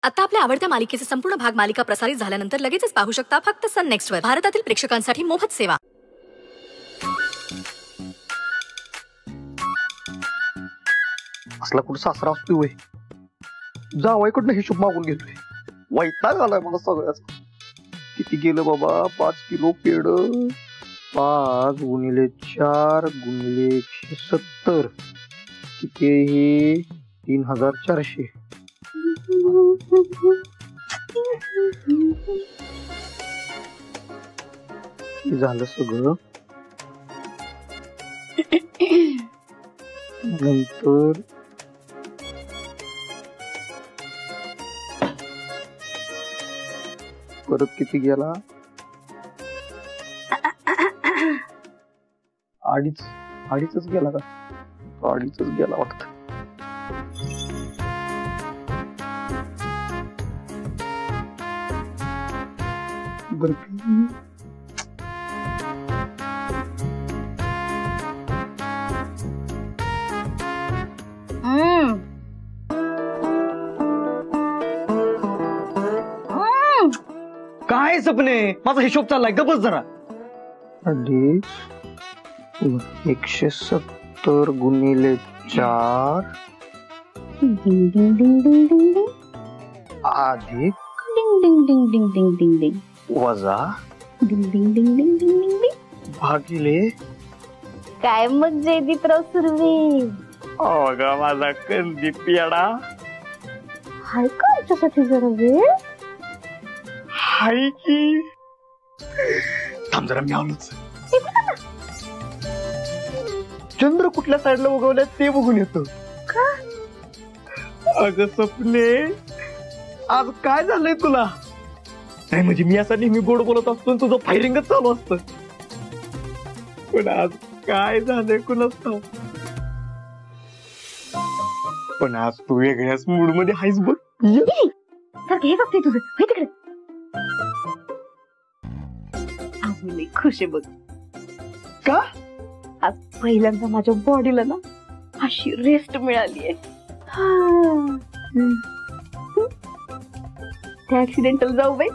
आता आपल्या आवडत्या मालिकेचे संपूर्ण भाग मालिका प्रसारित झाल्यानंतर लगेचच पाहू शकता फक्त सन नेक्स्ट वर. भारतातील प्रेक्षकांसाठी मोफत सेवा. असला कुठं सासरा असतोय वय, जावाईकडनं हिशोब मागून घेतोय. वैताग आलाय मला सगळ्याच. किती गेलं बाबा? 5 किलो पेड. 5 गुणिले 4 गुणिले 170 किती? हे 3400. झालं सगळं. नंतर परत किती गेला? 2.5 गेला का? 2.5 गेला वाटत. काय सपने? माझा हिशोब चाललाय, गबस जरा. 170 गुणिले 4 डिंग डिंग डिंग डिंग डिंग डिंग अधिक डिंग डिंग डिंग डिंग डिंग डिंग डिंग वजा डिंग डिंग डिंग डिंग डिंग डिंग डिंग भागिले. काय मग जयदीपराव सुर्वे? अगं माझा कंदी पेडा. हाय का आमच्यासाठी जरा वेळ? हाय की. थांब जरा, मी आलोच. चंद्र कुठल्या साईडला उगवलाय ते बघून येतो. अगं सपने, आज काय झालंय तुला? नाही म्हणजे मी असा नेहमी गोड बोलत असतो, तुझं फायरिंगच चालू असतं. पण आज काय झालंय कुणाच ठाऊक. पण आज तू वेगळ्याच मूड मध्ये आहेस बघ. हे बघते तुझं तिकडे. आज मी खुश आहे बघ. का? आज पहिल्यांदा माझ्या बॉडीला ना अशी रेस्ट मिळालीये. त्या ऍक्सिडेंटल जाऊ बाई,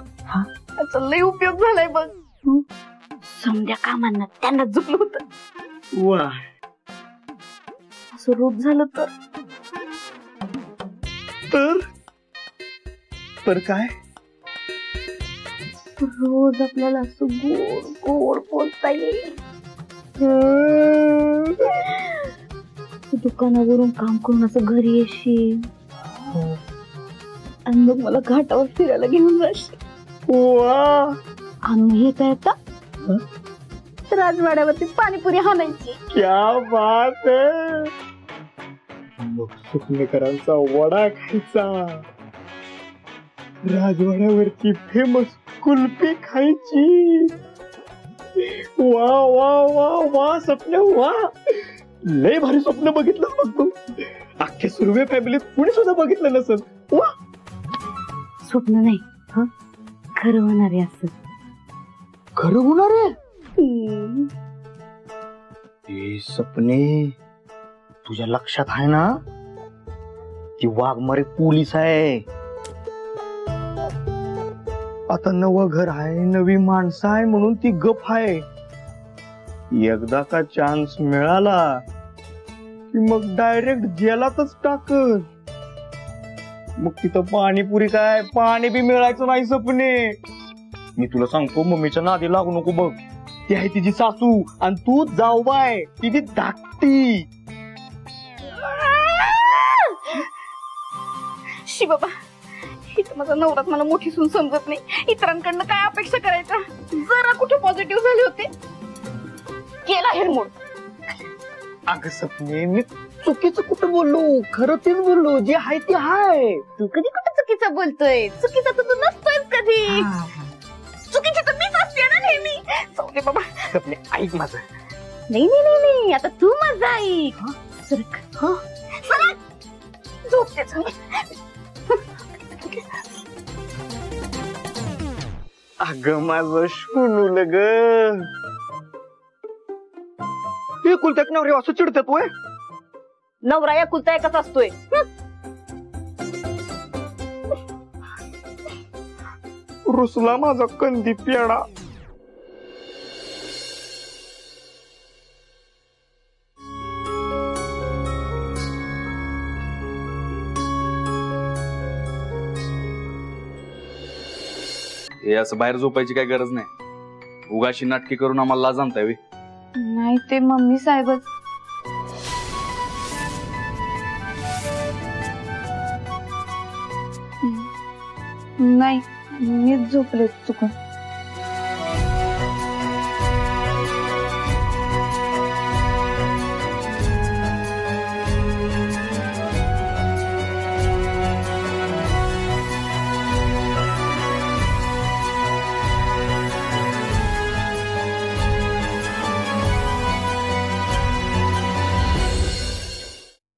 त्याचा लय उपयोग झालाय बघ. समध्या कामांना त्यांना झुकलं होतं. वा, असं रूप झालं तर काय? रोज आपल्याला असं गोड गोड बोलता येईल. दुकानावरून काम करून असं घरी येशील आणि मग मला घाटावर फिरायला घेऊन जाशील. वा, आणि हे काय आता राजवाड्यावरती पाणीपुरी हाणायची. क्या बात है. मग सुकणेकरांचा वडा खायचा, राजवाड्यावरची फेमस कुल्फी खायची. वा वा वा वा सपने वा. लय भारी स्वप्न बघितलं बघ तू. अख्ख्या सुर्वे फॅमिलीत कुणी सुद्धा बघितलं नसेल. वा, स्वप्न नाही खरं होणार आहे. असं खरं होणार आहे. हे सपने तुझ्या लक्षात आहे ना? ती वाघमारे पोलीस आहे. आता नवं घर आहे, नवी माणसं आहे म्हणून ती गप आहे. एकदा का चान्स मिळाला की मग डायरेक्ट जेलातच टाकत. मग तिथं पाणीपुरी काय, पाणी बी मिळायचं नाही सपने. मी तुला सांगतो, मम्मीच्या नादी लागू नको बघ. ती आहे तिची सासू आणि तू जाऊ बाय तिची धाकटी. शी बाबा, इथं माझा नवरात मला मोठी सून समजत नाही. इतरांकडनं काय अपेक्षा करायचा? जरा कुठे पॉझिटिव्ह झाले होते, केला हेरमोड. अगं सपने, मी चुकीचं कुठं बोललो? खरं तेच बोललो, जे आहे ते हाय. तू कधी कुठं चुकीचं बोलतोय? चुकीचं तर तू नसतोय कधी. चुकीची तर मीच असते ना नेहमी. जाऊदे बाबा. सपने ऐक माझं. नाही नाही नाही नाही, आता तू माझं ऐक. सरक सरक, झोपतेच. अगं माझं शोनूल ग. एकुलत्या नवरे असं चिडतात वय. नवरा एकुलता एकच असतोय. रुसला माझा कंदी पेडा. हे असं बाहेर झोपायची काही गरज नाही. उगाशी नाटकी करून आम्हाला लाज आणताय व्हय? नाही ते मम्मी साहेबच. नाही मीच झोपले चुकून.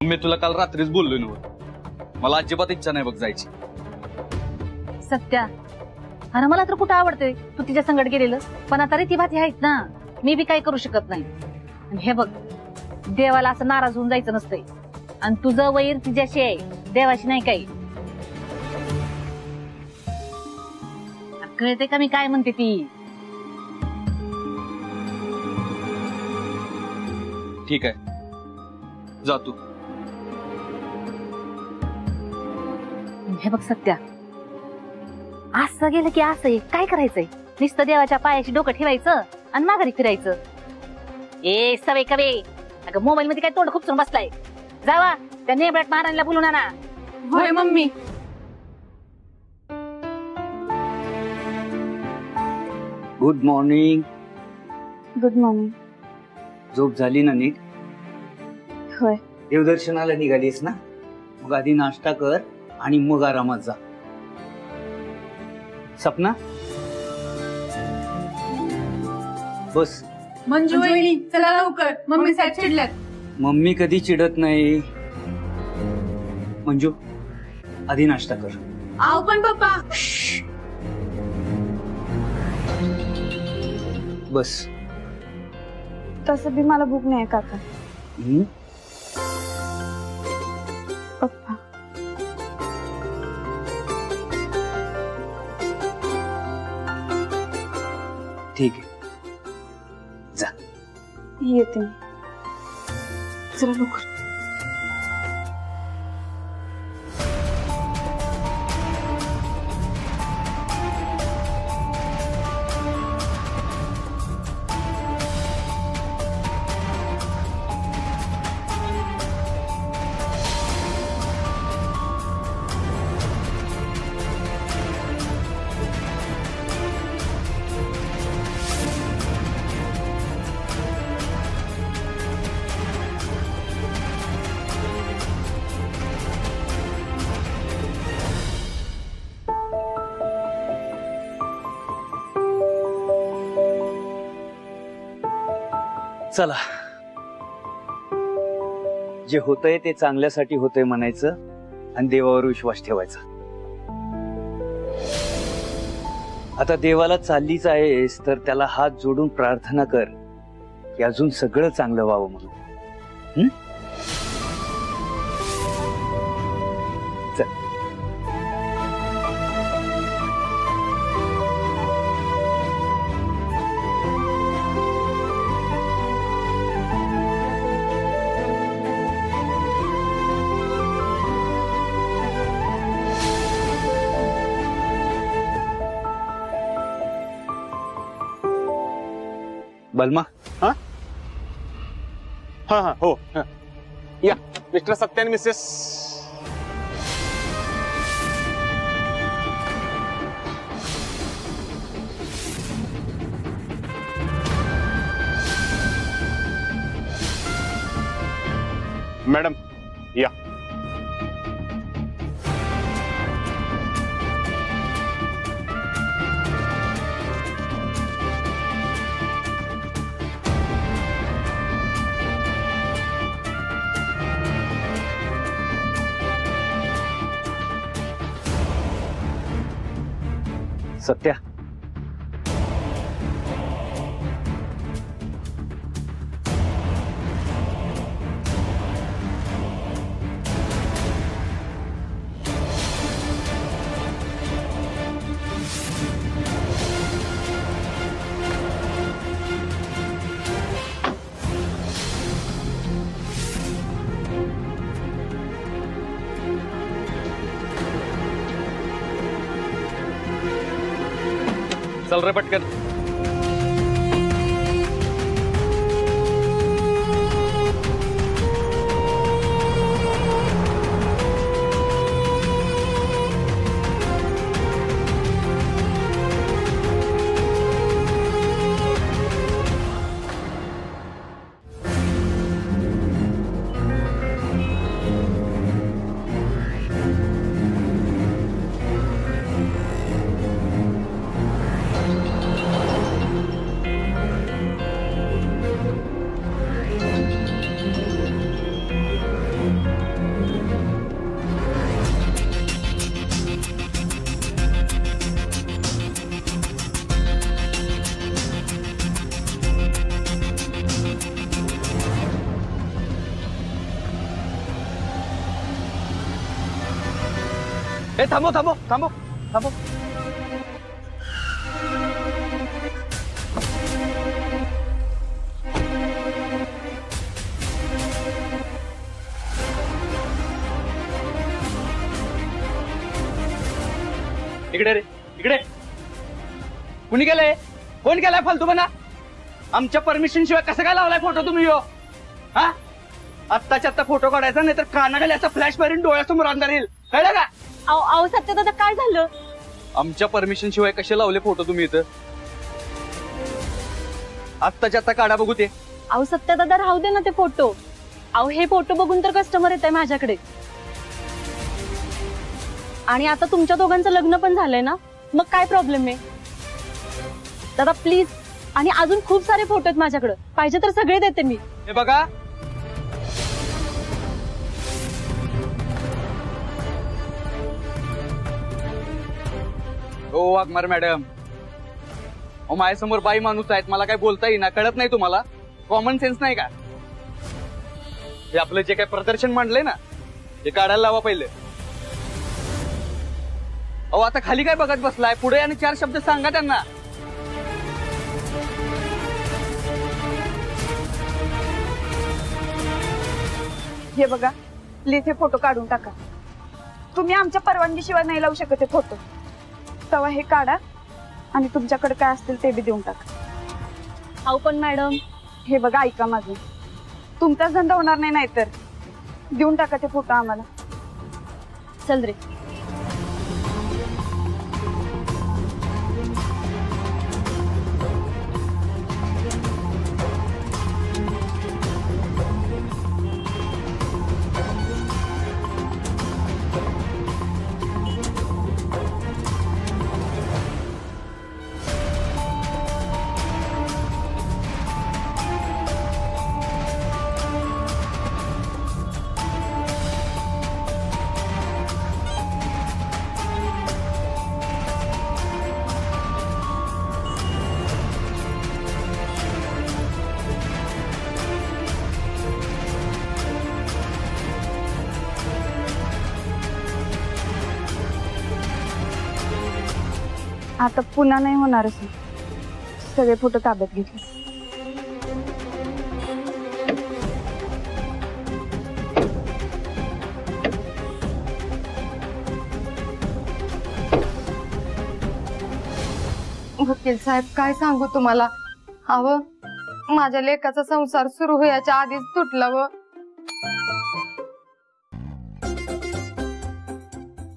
मी तुला काल रात्रीच बोललोय नव्हतं. मला अजिबात इच्छा नाही बघ जायची. सत्या, अरे मला तर कुठं आवडते तू तिच्या संगत गेलेलं, पण आता रे ती भाती आहेत ना, मी बी काही करू शकत नाही. आणि हे बघ, देवाला असं नाराज होऊन जायचं नसतंय. आणि तुझं वैर तिच्याशी आहे, देवाशी नाही काही. कळते का मी काय म्हणते ती? ठीक आहे, जा तू. हे बघ सत्या, असं गेलं की असं आहे, काय करायचंय? नुसतं देवाच्या पायाशी डोकं ठेवायचं आणि माघारी फिरायचं. ए सवे कवे, अगं मोबाईल मध्ये काय तोंड खूपसून बसलाय. जावा त्या नेबळट महाराणीला बोलून आणा. होय mummy. Good morning. Good morning. झोप झाली ना नीट? होय. देवदर्शनाला निघालीस ना? मग आधी नाश्ता कर आणि मग आरामात जा. सपना बस. मंजू वहिनी चला लवकर, मम्मी साहेब चिडल्यात. मम्मी कधी चिडत नाही. मंजू आधी नाश्ता कर. आव पण पप्पा. बस. तसं बी मला भूक नाही काका. पप्पा ठीक आहे, जा. येते मी. चला लवकर. चला, जे होतंय ते चांगल्यासाठी होतंय म्हणायचं आणि देवावर विश्वास ठेवायचा. आता देवाला चाललीच आहेस तर त्याला हात जोडून प्रार्थना कर की अजून सगळं चांगलं व्हावं म्हणून. चल. बलमा. हाँ हाँ हाँ हो हाँ. या मिस्टर सत्यान मिसेस. मैडम या. सत्या, चल रे पटकन. ए थांबो थांबो थांबो थांबो. इकडे रे इकडे. कुणी केलंय? कोण केलाय फालतूपणा? आमच्या परमिशन शिवाय कसं काय लावलाय फोटो तुम्ही हो? हा आत्ताच्या आत्ता फोटो काढायचा नाही तर कानाखाली याचा फ्लॅश मारून डोळ्यासमोर अंधार येईल. कळलं का? अहो सत्यदादा काय झालं? आमच्या परमिशन शिवाय कसे लावले फोटो तुम्ही इथं? आत्ताच्या आत्ता काढा बघू ते. अहो सत्यदादा राहू दे ना ते फोटो. अहो हे फोटो बघून तर कस्टमर येत आहे माझ्याकडे. आणि आता तुमच्या दोघांचं लग्न पण झालंय ना, मग काय प्रॉब्लेम आहे? दादा प्लीज. आणि अजून खूप सारे फोटो आहेत माझ्याकडे, पाहिजे तर सगळे देते मी. हे बघा हो वाघमार मॅडम, माझ्यासमोर बाई माणूस आहेत, मला काय बोलता येईना. कळत नाही तुम्हाला? कॉमन सेन्स नाही का? हे आपलं जे काय प्रदर्शन मांडलंय ना ते काढायला लावा पहिले. अहो आता खाली काय बघत बसलाय? पुढे आणि 4 शब्द सांगा त्यांना. हे बघा प्लीज हे फोटो काढून टाका. तुम्ही आमच्या परवानगी शिवाय नाही लावू शकत हे फोटो. तेव्हा हे काढा आणि तुमच्याकडे काय असतील ते बी देऊन टाका. अहो पण मॅडम हे बघा ऐका माझं, तुमचाच धंदा होणार नाही नाहीतर. देऊन टाका ते फोटो आम्हाला. चल रे. आता पुन्हा नाही होणारच. सगळे फोटो ताब्यात घेतले. वकील साहेब काय सांगू तुम्हाला. अहो माझ्या लेकाचा संसार सुरू व्हायच्या आधीच तुटला.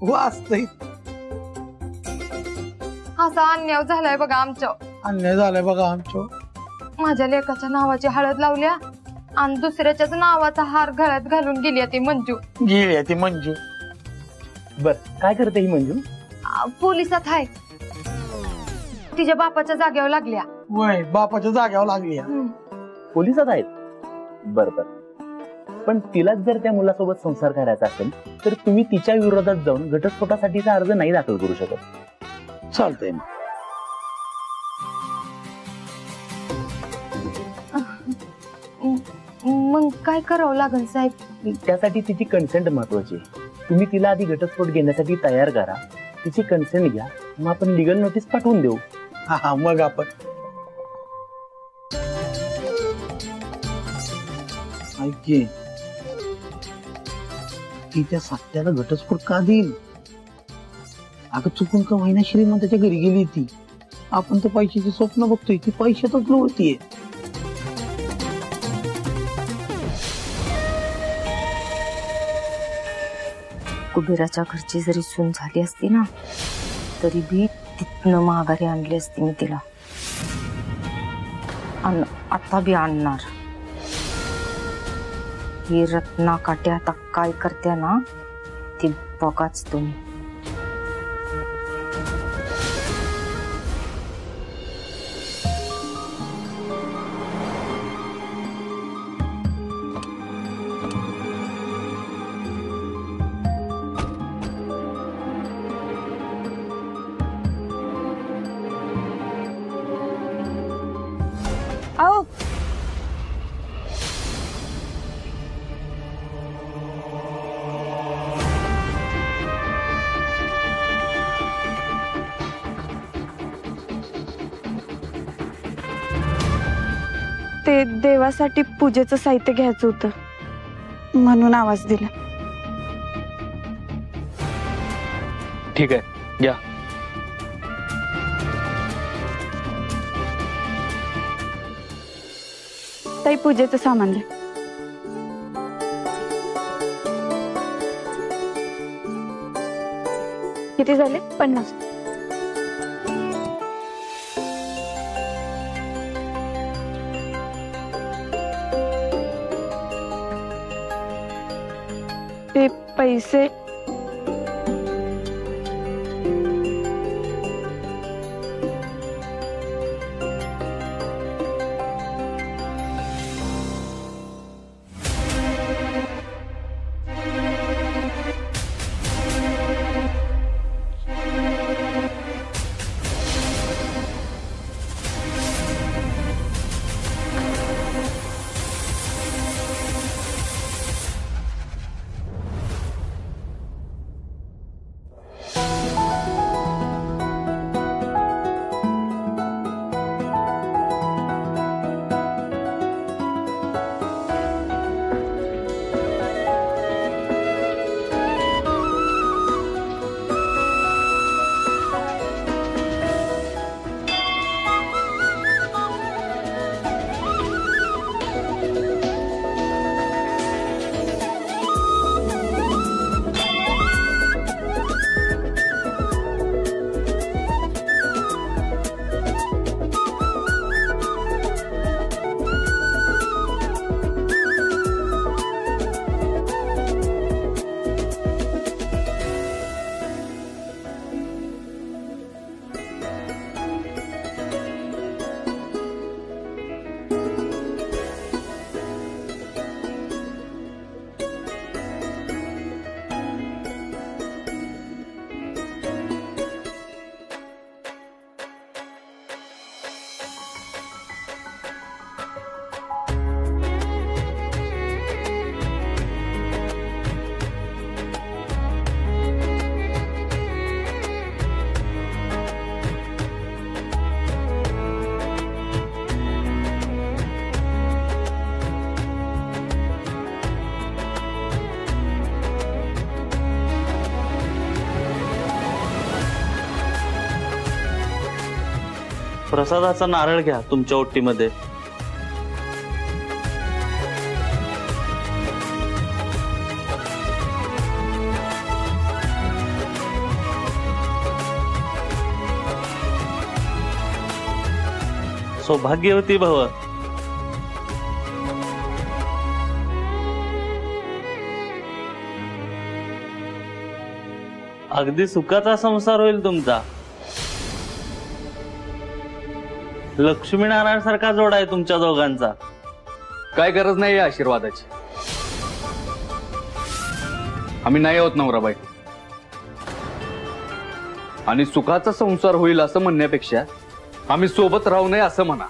वाचतय असा अन्याय झालाय बघा आमच्या. अन्याय झालाय बघा आमच्या. माझ्या लेकाच्या नावाची हळद लावल्या आणि दुसऱ्याच्याच नावाचा हार गळ्यात घालून गेली ती मंजू. गेली ती मंजू. बर काय करते ही मंजू? पोलिसात आहे. तिच्या बापाच्या जागेवर लागल्या. वय बापाच्या जागेवर लागल्या. पोलिसात आहेत? बर बर. पण तिलाच जर त्या मुलासोबत संसार करायचा असेल तर तुम्ही तिच्या विरोधात जाऊन घटस्फोटासाठीचा अर्ज नाही दाखल करू शकत. चालतंय. मग काय करावं लागेल साहेब? त्यासाठी तिची कन्सेंट महत्वाची. तुम्ही तिला आधी घटस्फोट घेण्यासाठी तयार करा, तिची कन्सेंट घ्या, मग आपण लीगल नोटीस पाठवून देऊ. हा मग आपण ऐके ती त्या सत्याला घटस्फोट का देईल? अगं चुकून का महिना श्रीमंताच्या घरी गेली ती आपण तर पैशाची स्वप्न बघतोय, ती पैशातच लोळतीये. कुबेराच्या घरची जरी सून झाली असती ना, तरी बी तिथनं माघारी आणली असती मी तिला. आता बी आणणार. ही रत्ना काट्या आता काय करते ना, ती बघाच तुम्ही. आओ ते देवासाठी पूजेचं साहित्य घ्यायचं होतं, म्हणून आवाज दिला. ठीक आहे, घ्या. ताई पूजेचं सामान द्या. किती झाले? 50. ते पैसे प्रसादाचा नारळ घ्या तुमच्या ओटीमध्ये. सौभाग्यवती भव. अगदी सुखाचा संसार होईल तुमचा. लक्ष्मीनारायण सारखा जोड आहे तुमच्या दोघांचा. काय गरज नाही या आशीर्वादाची. आम्ही नाही आहोत नवरा बायको. आणि सुखाचा संसार होईल असं म्हणण्यापेक्षा आम्ही सोबत राहू नये असं म्हणा.